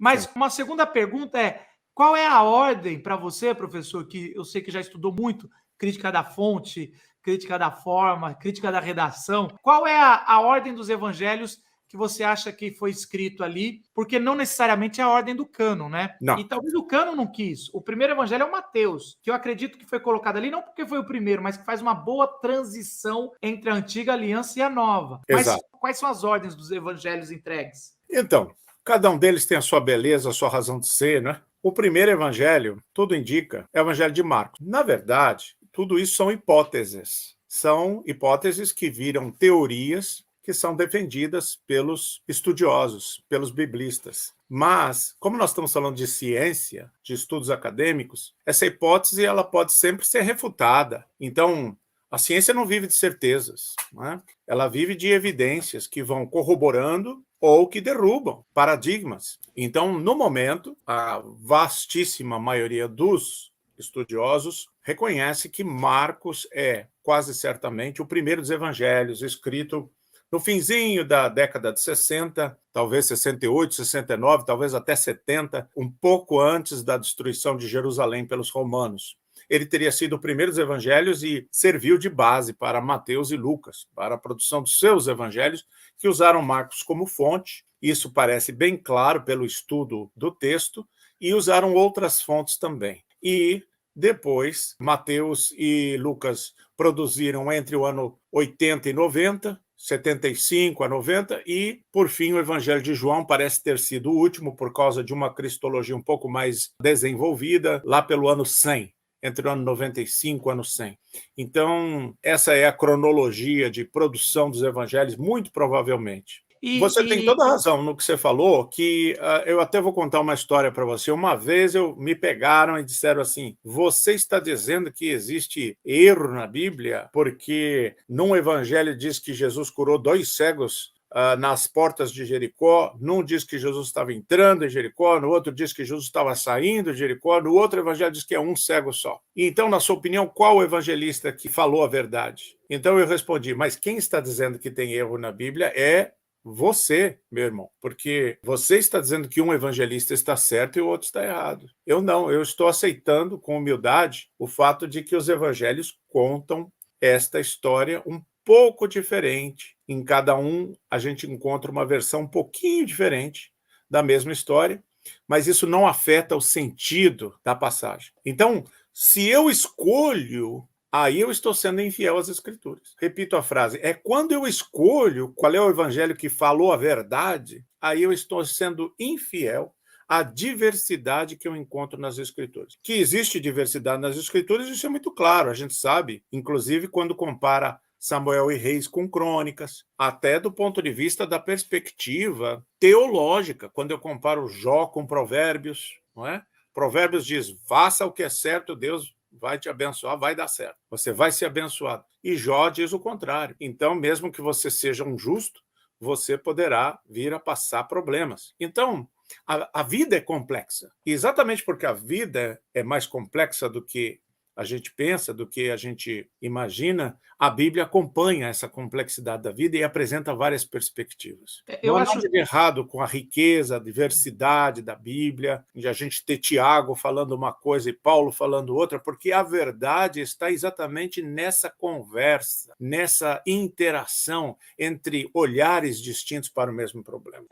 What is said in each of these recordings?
Mas uma segunda pergunta é, qual é a ordem para você, professor, que eu sei que já estudou muito, crítica da fonte, crítica da forma, crítica da redação, qual é a ordem dos evangelhos que você acha que foi escrito ali? Porque não necessariamente é a ordem do cânon, né? Não. E talvez o cânon não quis. O primeiro evangelho é o Mateus, que eu acredito que foi colocado ali não porque foi o primeiro, mas que faz uma boa transição entre a antiga aliança e a nova. Exato. Mas quais são as ordens dos evangelhos entregues? Então, cada um deles tem a sua beleza, a sua razão de ser, né? O primeiro evangelho, tudo indica, é o evangelho de Marcos. Na verdade, tudo isso são hipóteses. São hipóteses que viram teorias que são defendidas pelos estudiosos, pelos biblistas. Mas, como nós estamos falando de ciência, de estudos acadêmicos, essa hipótese ela pode sempre ser refutada. Então, a ciência não vive de certezas, né? Ela vive de evidências que vão corroborando ou que derrubam paradigmas. Então, no momento, a vastíssima maioria dos estudiosos reconhece que Marcos é, quase certamente, o primeiro dos evangelhos, escrito no finzinho da década de 60, talvez 68, 69, talvez até 70, um pouco antes da destruição de Jerusalém pelos romanos. Ele teria sido o primeiro dos evangelhos e serviu de base para Mateus e Lucas, para a produção dos seus evangelhos, que usaram Marcos como fonte. Isso parece bem claro pelo estudo do texto, e usaram outras fontes também. E depois, Mateus e Lucas produziram entre o ano 80 e 90, 75 a 90, e, por fim, o Evangelho de João parece ter sido o último por causa de uma cristologia um pouco mais desenvolvida, lá pelo ano 100, entre o ano 95 e o ano 100. Então, essa é a cronologia de produção dos evangelhos, muito provavelmente. Você tem toda a razão no que você falou, que eu até vou contar uma história para você. Uma vez me pegaram e disseram assim, você está dizendo que existe erro na Bíblia porque num evangelho diz que Jesus curou 2 cegos nas portas de Jericó, num diz que Jesus estava entrando em Jericó, no outro diz que Jesus estava saindo de Jericó, no outro evangelho diz que é um cego só. Então, na sua opinião, qual o evangelista que falou a verdade? Então eu respondi, mas quem está dizendo que tem erro na Bíblia é você, meu irmão, porque você está dizendo que um evangelista está certo e o outro está errado. Eu não, eu estou aceitando com humildade o fato de que os evangelhos contam esta história um pouco diferente. Em cada um, a gente encontra uma versão um pouquinho diferente da mesma história, mas isso não afeta o sentido da passagem. Então, se eu escolho, aí eu estou sendo infiel às Escrituras. Repito a frase, é quando eu escolho qual é o evangelho que falou a verdade, aí eu estou sendo infiel à diversidade que eu encontro nas Escrituras. Que existe diversidade nas Escrituras, isso é muito claro, a gente sabe, inclusive quando compara Samuel e Reis com Crônicas, até do ponto de vista da perspectiva teológica, quando eu comparo Jó com Provérbios, não é? Provérbios diz, faça o que é certo, Deus vai te abençoar, vai dar certo. Você vai ser abençoado. E Jó diz o contrário. Então, mesmo que você seja um justo, você poderá vir a passar problemas. Então, a vida é complexa. E exatamente porque a vida é mais complexa do que a gente pensa, do que a gente imagina, a Bíblia acompanha essa complexidade da vida e apresenta várias perspectivas. Não há nada de errado com a riqueza, a diversidade da Bíblia, de a gente ter Tiago falando uma coisa e Paulo falando outra, porque a verdade está exatamente nessa conversa, nessa interação entre olhares distintos para o mesmo problema.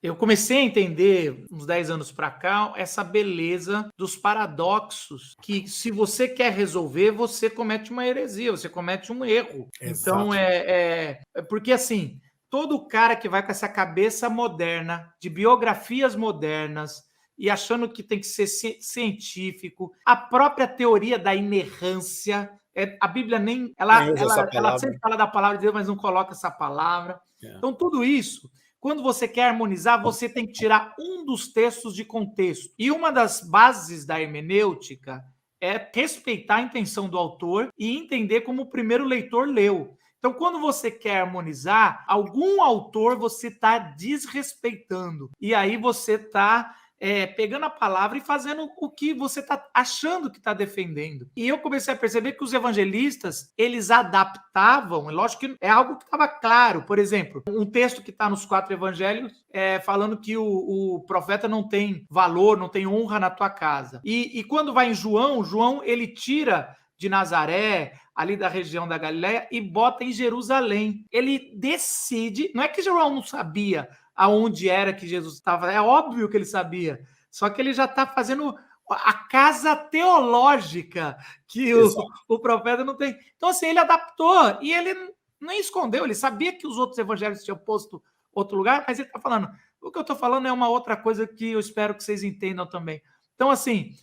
Eu comecei a entender, uns 10 anos para cá, essa beleza dos paradoxos, que se você quer resolver, você comete uma heresia, você comete um erro. Exato. Então, porque assim, todo cara que vai com essa cabeça moderna, de biografias modernas, e achando que tem que ser científico, a própria teoria da inerrância, a Bíblia nem... Ela sempre fala da palavra de Deus, mas não coloca essa palavra. Então, tudo isso... Quando você quer harmonizar, você tem que tirar um dos textos de contexto. E uma das bases da hermenêutica é respeitar a intenção do autor e entender como o primeiro leitor leu. Então, quando você quer harmonizar, algum autor você está desrespeitando. E aí você está pegando a palavra e fazendo o que você está achando que está defendendo. E eu comecei a perceber que os evangelistas, eles adaptavam, lógico que é algo que estava claro. Por exemplo, um texto que está nos 4 evangelhos falando que o profeta não tem valor, não tem honra na tua casa. E quando vai em João ele tira de Nazaré, ali da região da Galileia, e bota em Jerusalém. Ele decide, não é que João não sabia aonde era que Jesus estava, é óbvio que ele sabia, só que ele já está fazendo a casa teológica que o profeta não tem. Então, assim, ele adaptou, e ele nem escondeu, ele sabia que os outros evangelhos tinham posto outro lugar, mas ele está falando, o que eu estou falando é uma outra coisa que eu espero que vocês entendam também. Então, assim,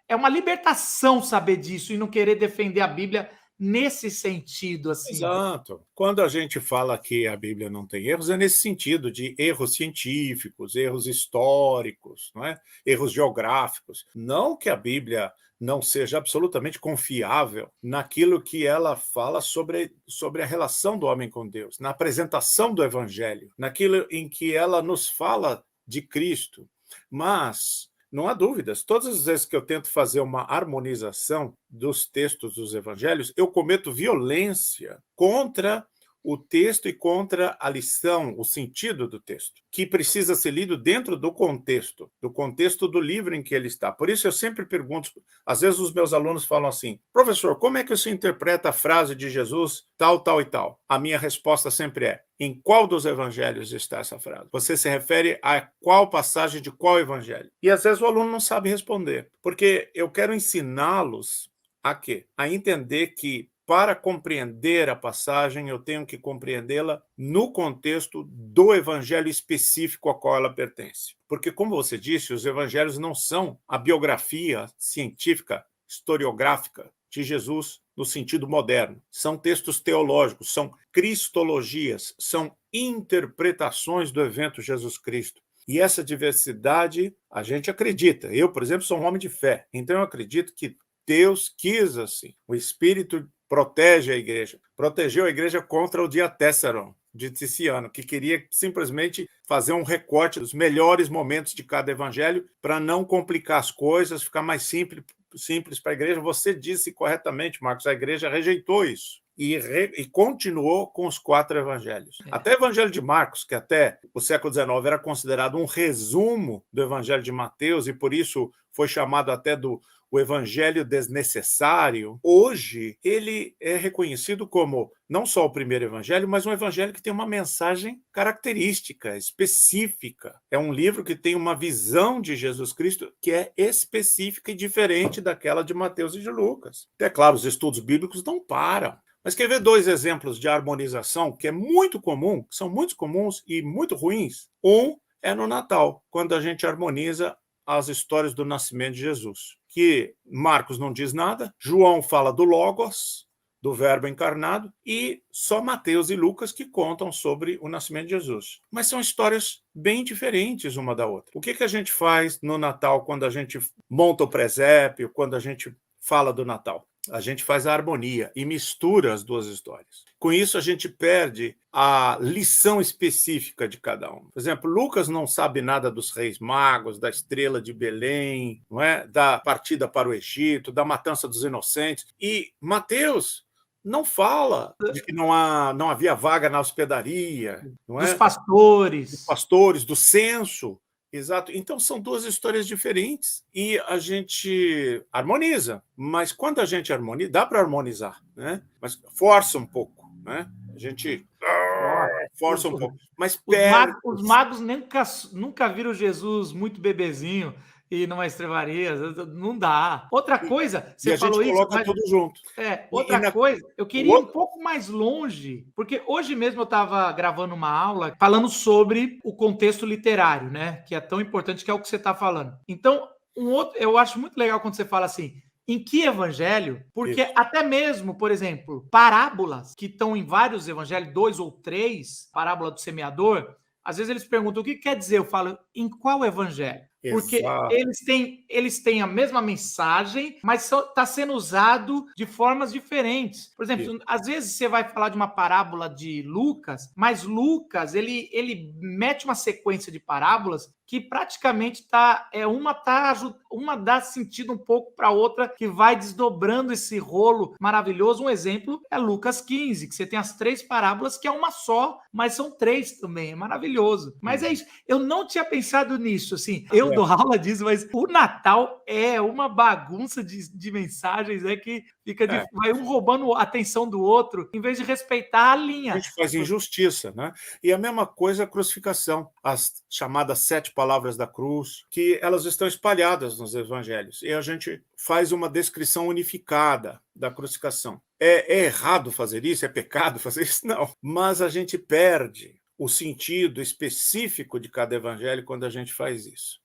é uma libertação saber disso e não querer defender a Bíblia nesse sentido, assim. Exato. Quando a gente fala que a Bíblia não tem erros, é nesse sentido de erros científicos, erros históricos, não é? Erros geográficos. Não que a Bíblia não seja absolutamente confiável naquilo que ela fala sobre a relação do homem com Deus, na apresentação do Evangelho, naquilo em que ela nos fala de Cristo. Mas não há dúvidas, todas as vezes que eu tento fazer uma harmonização dos textos dos evangelhos, eu cometo violência contra o texto e contra a lição, o sentido do texto, que precisa ser lido dentro do contexto do livro em que ele está. Por isso eu sempre pergunto, às vezes os meus alunos falam assim, professor, como é que você interpreta a frase de Jesus tal, tal e tal? A minha resposta sempre é, em qual dos evangelhos está essa frase? Você se refere a qual passagem de qual evangelho? E às vezes o aluno não sabe responder, porque eu quero ensiná-los a quê? A entender que para compreender a passagem, eu tenho que compreendê-la no contexto do evangelho específico a qual ela pertence. Porque, como você disse, os evangelhos não são a biografia científica, historiográfica de Jesus no sentido moderno. São textos teológicos, são cristologias, são interpretações do evento Jesus Cristo. E essa diversidade, a gente acredita. Eu, por exemplo, sou um homem de fé, então eu acredito que Deus quis assim. O Espírito protege a igreja. Protegeu a igreja contra o Diatessaron de Ticiano, que queria simplesmente fazer um recorte dos melhores momentos de cada evangelho para não complicar as coisas, ficar mais simples para a igreja. Você disse corretamente, Marcos, a igreja rejeitou isso. E continuou com os 4 evangelhos. Até o evangelho de Marcos, que até o século XIX era considerado um resumo do evangelho de Mateus, e por isso foi chamado até o evangelho desnecessário, hoje ele é reconhecido como não só o primeiro evangelho, mas um evangelho que tem uma mensagem característica, específica. É um livro que tem uma visão de Jesus Cristo que é específica e diferente daquela de Mateus e de Lucas. É claro, os estudos bíblicos não param. Mas quer ver 2 exemplos de harmonização que é muito comum, que são muito comuns e muito ruins? Um é no Natal, quando a gente harmoniza as histórias do nascimento de Jesus, que Marcos não diz nada, João fala do Logos, do Verbo encarnado, e só Mateus e Lucas que contam sobre o nascimento de Jesus. Mas são histórias bem diferentes uma da outra. O que a gente faz no Natal quando a gente monta o presépio, quando a gente fala do Natal? A gente faz a harmonia e mistura as 2 histórias. Com isso, a gente perde a lição específica de cada um. Por exemplo, Lucas não sabe nada dos reis magos, da estrela de Belém, não é? Da partida para o Egito, da matança dos inocentes. E Mateus não fala de que não havia vaga na hospedaria, não é? Dos pastores. Dos pastores, do censo. Exato. Então, são 2 histórias diferentes e a gente harmoniza. Mas quando a gente harmoniza, dá para harmonizar, né? Mas força um pouco, né? A gente força um pouco. Mas os magos nunca viram Jesus muito bebezinho e numa estrevaria. Não dá. Outra coisa, você falou isso... E a gente coloca tudo junto. Outra coisa, eu queria ir um pouco mais longe, porque hoje mesmo eu estava gravando uma aula falando sobre o contexto literário, né? Que é tão importante, que é o que você está falando. Então, eu acho muito legal quando você fala assim, em que evangelho? Porque até mesmo, por exemplo, parábolas que estão em vários evangelhos, 2 ou 3, parábola do semeador, às vezes eles perguntam o que quer dizer, eu falo, em qual evangelho? Porque Exato. eles têm a mesma mensagem, mas está sendo usado de formas diferentes. Por exemplo, Isso. às vezes você vai falar de uma parábola de Lucas, mas Lucas ele mete uma sequência de parábolas que praticamente uma dá sentido um pouco para a outra, que vai desdobrando esse rolo maravilhoso. Um exemplo é Lucas 15, que você tem as 3 parábolas, que é uma só, mas são 3 também, é maravilhoso. Mas é isso, eu não tinha pensado nisso, assim, eu dou aula disso, mas o Natal é uma bagunça de mensagens, que É. vai um roubando a atenção do outro, em vez de respeitar a A linha. gente faz injustiça, né? E a mesma coisa a crucificação, as chamadas 7 palavras da cruz, que elas estão espalhadas nos evangelhos, e a gente faz uma descrição unificada da crucificação. É errado fazer isso? É pecado fazer isso? Não. Mas a gente perde o sentido específico de cada evangelho quando a gente faz isso.